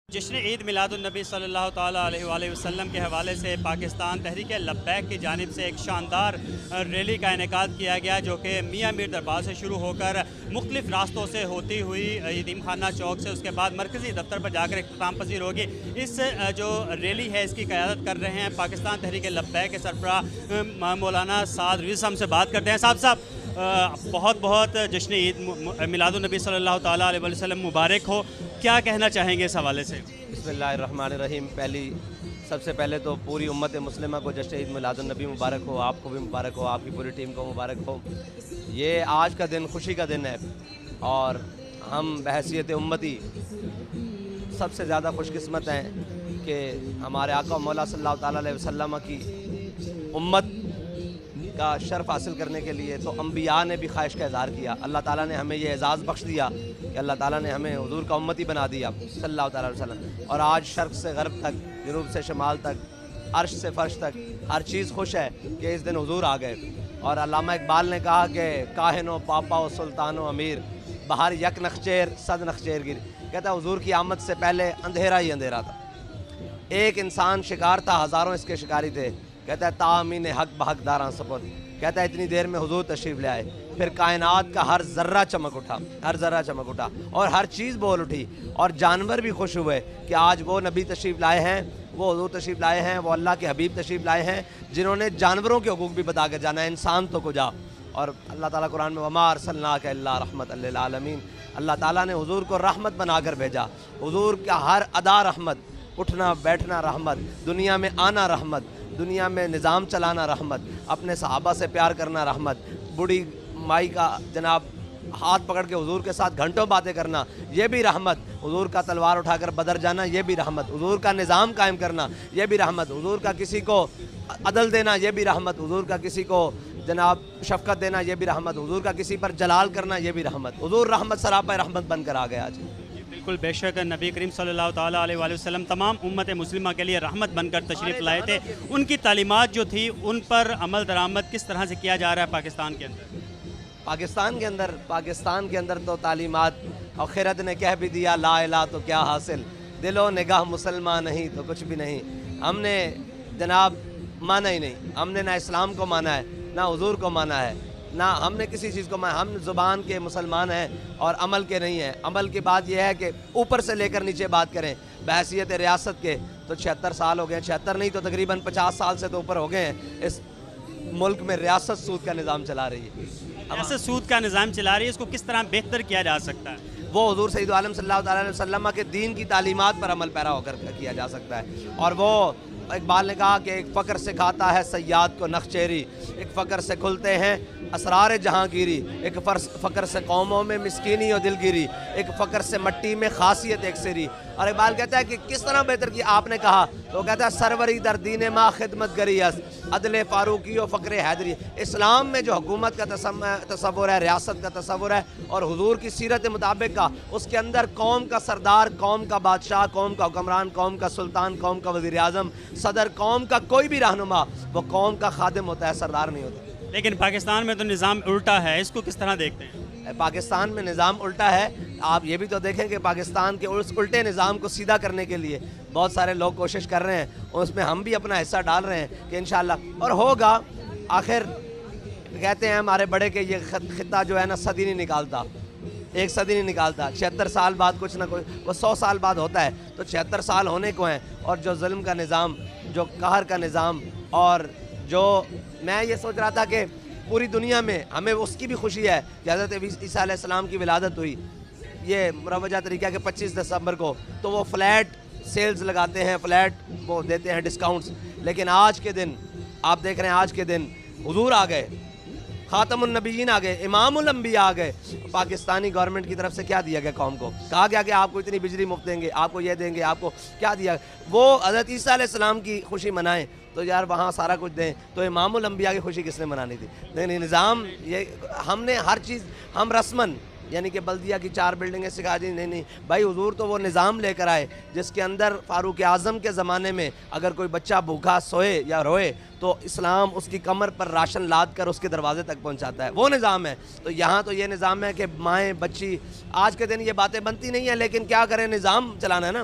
جشن عید میلاد النبی صلی اللہ تعالیٰ علیہ وآلہ وسلم کے حوالے سے پاکستان تحریک لبیک کی جانب سے ایک شاندار ریلی کا انعقاد کیا گیا، جو کہ میاں میر دربار سے شروع ہو کر مختلف راستوں سے ہوتی ہوئی یتیم خانہ چوک سے اس کے بعد مرکزی دفتر پر جا کر اختتام پذیر ہوگی۔ اس جو ریلی ہے اس کی قیادت کر رہے ہیں پاکستان تحریک لبیک کے سربراہ مولانا سعد رضوی صاحب سے بات کرتے ہیں۔ صاحب بہت بہت جشن عید میلاد النبی صلی اللہ تعالیٰ علیہ وسلم مبارک ہو، کیا کہنا چاہیں گے اس حوالے سے؟ بسم اللہ الرحمن الرحیم۔ سب سے پہلے تو پوری امت مسلمہ کو جشن عید میلاد النبی مبارک ہو، آپ کو بھی مبارک ہو، آپ کی پوری ٹیم کو مبارک ہو۔ یہ آج کا دن خوشی کا دن ہے اور ہم بحیثیت امتی سب سے زیادہ خوش قسمت ہیں کہ ہمارے آقا مولا صلی اللہ تعالیٰ علیہ وسلم کی امت کا شرف حاصل کرنے کے لیے تو انبیاء نے بھی خواہش کا اظہار کیا۔ اللہ تعالیٰ نے ہمیں یہ اعزاز بخش دیا کہ اللہ تعالیٰ نے ہمیں حضور کا امتی بنا دیا صلی اللہ تعالیٰ علیہ وسلم، اور آج شرق سے غرب تک، جنوب سے شمال تک، عرش سے فرش تک ہر چیز خوش ہے کہ اس دن حضور آ گئے۔ اور علامہ اقبال نے کہا کہ کاہن و پاپا و سلطان و امیر بہر یک نخچیر صد نخچیر گر، کہتا ہے حضور کی آمد سے پہلے اندھیرا ہی اندھیرا تھا، ایک انسان شکار تھا، ہزاروں اس کے شکاری تھے۔ کہتا ہے تامین حق بحق داراں سپرد، کہتا ہے اتنی دیر میں حضور تشریف لے آئے، پھر کائنات کا ہر ذرہ چمک اٹھا، ہر ذرہ چمک اٹھا اور ہر چیز بول اٹھی، اور جانور بھی خوش ہوئے کہ آج وہ نبی تشریف لائے ہیں، وہ حضور تشریف لائے ہیں، وہ اللہ کے حبیب تشریف لائے ہیں جنہوں نے جانوروں کے حقوق بھی بتا کے جانا ہے، انسان تو کجا۔ اور اللہ تعالیٰ قرآن میں وما ارسلناک الا رحمۃ للعالمین، اللہ تعالیٰ نے حضور کو رحمت بنا کر بھیجا۔ حضور کا ہر ادا رحمت، اٹھنا بیٹھنا رحمت، دنیا میں آنا رحمت، دنیا میں نظام چلانا رحمت، اپنے صحابہ سے پیار کرنا رحمت، بوڑھی مائی کا جناب ہاتھ پکڑ کے حضور کے ساتھ گھنٹوں باتیں کرنا یہ بھی رحمت، حضور کا تلوار اٹھا کر بدر جانا یہ بھی رحمت، حضور کا نظام قائم کرنا یہ بھی رحمت، حضور کا کسی کو عدل دینا یہ بھی رحمت، حضور کا کسی کو جناب شفقت دینا یہ بھی رحمت، حضور کا کسی پر جلال کرنا یہ بھی رحمت۔ حضور رحمت سراپا رحمت بن کر آ گیا آج۔ بالکل بے شک نبی کریم صلی اللہ تعالیٰ علیہ وآلہ وسلم تمام امت مسلمہ کے لیے رحمت بن کر تشریف لائے تھے۔ ان کی تعلیمات جو تھی ان پر عمل درآمد کس طرح سے کیا جا رہا ہے پاکستان کے اندر؟ پاکستان کے اندر تو تعلیمات، اور خیرت نے کہہ بھی دیا لا الہ تو کیا حاصل، دل و نگاہ مسلمان نہیں تو کچھ بھی نہیں۔ ہم نے جناب مانا ہی نہیں، ہم نے نہ اسلام کو مانا ہے نہ حضور کو مانا ہے، نہ ہم نے کسی چیز کو مانا۔ ہم زبان کے مسلمان ہیں اور عمل کے نہیں ہیں۔ عمل کی بات یہ ہے کہ اوپر سے لے کر نیچے بات کریں۔ بحیثیت ریاست کے تو 76 سال ہو گئے، 76 نہیں تو تقریباً 50 سال سے تو اوپر ہو گئے ہیں اس ملک میں ریاست سود کا نظام چلا رہی ہے۔ ریاست سود کا نظام چلا رہی ہے، اس کو کس طرح بہتر کیا جا سکتا ہے؟ وہ حضور سید عالم صلی اللہ تعالیٰ علیہ وسلم کے دین کی تعلیمات پر عمل پیرا ہو کر کیا جا سکتا ہے۔ اور وہ اقبال نے کہا کہ ایک فقر سے کھاتا ہے سیاد کو نخچیری، ایک فقر سے کھلتے ہیں اسرار جہانگیری، ایک فقر سے قوموں میں مسکینی و دلگیری، ایک فقر سے مٹی میں خاصیت ایک سری۔ اور اقبال کہتا ہے کہ کس طرح بہتر کی آپ نے کہا، تو وہ کہتا ہے سروری در دین ما خدمت گری است عدل فاروقی و فقر حیدری۔ اسلام میں جو حکومت کا تصور ہے، ریاست کا تصور ہے اور حضور کی سیرت مطابق کا، اس کے اندر قوم کا سردار، قوم کا بادشاہ، قوم کا حکمران، قوم کا سلطان، قوم کا وزیر اعظم، صدر، قوم کا کوئی بھی رہنما وہ قوم کا خادم ہوتا ہے، سردار نہیں ہوتا۔ لیکن پاکستان میں تو نظام الٹا ہے، اس کو کس طرح دیکھتے ہیں؟ پاکستان میں نظام الٹا ہے۔ آپ یہ بھی تو دیکھیں کہ پاکستان کے اس الٹے نظام کو سیدھا کرنے کے لیے بہت سارے لوگ کوشش کر رہے ہیں، اور اس میں ہم بھی اپنا حصہ ڈال رہے ہیں کہ انشاءاللہ اور ہوگا۔ آخر کہتے ہیں ہمارے بڑے کہ یہ خطہ جو ہے نا صدی نہیں نکالتا، ایک صدی نہیں نکالتا، 76 سال بعد کچھ نہ کوئی وہ 100 سال بعد ہوتا ہے، تو 76 سال ہونے کو ہیں۔ اور جو ظلم کا نظام، جو قہر کا نظام، اور جو میں یہ سوچ رہا تھا کہ پوری دنیا میں ہمیں اس کی بھی خوشی ہے کہ حضرت عیسیٰ علیہ السلام کی ولادت ہوئی یہ مروجہ طریقہ کے 25 دسمبر کو، تو وہ فلیٹ سیلز لگاتے ہیں، فلیٹ وہ دیتے ہیں ڈسکاؤنٹس۔ لیکن آج کے دن آپ دیکھ رہے ہیں، آج کے دن حضور آ گئے، خاتم النبیین آ گئے، امام الانبیاء آ گئے۔ پاکستانی گورنمنٹ کی طرف سے کیا دیا گیا قوم کو؟ کہا گیا کہ آپ کو اتنی بجلی مفت دیں گے، آپ کو یہ دیں گے، آپ کو کیا دیا؟ وہ حضرت عیسیٰ علیہ السلام کی خوشی منائیں تو یار وہاں سارا کچھ دیں، تو امام الانبیاء کی خوشی کس نے منانی تھی؟ لیکن نظام یہ ہم نے ہر چیز ہم رسمن یعنی کہ بلدیہ کی 4 بلڈنگیں سکھا دی، نہیں بھائی حضور تو وہ نظام لے کر آئے جس کے اندر فاروق اعظم کے زمانے میں اگر کوئی بچہ بھوکا سوئے یا روئے تو اسلام اس کی کمر پر راشن لاد کر اس کے دروازے تک پہنچاتا ہے، وہ نظام ہے۔ تو یہاں تو یہ نظام ہے کہ مائیں بچی، آج کے دن یہ باتیں بنتی نہیں ہیں، لیکن کیا کریں، نظام چلانا ہے نا۔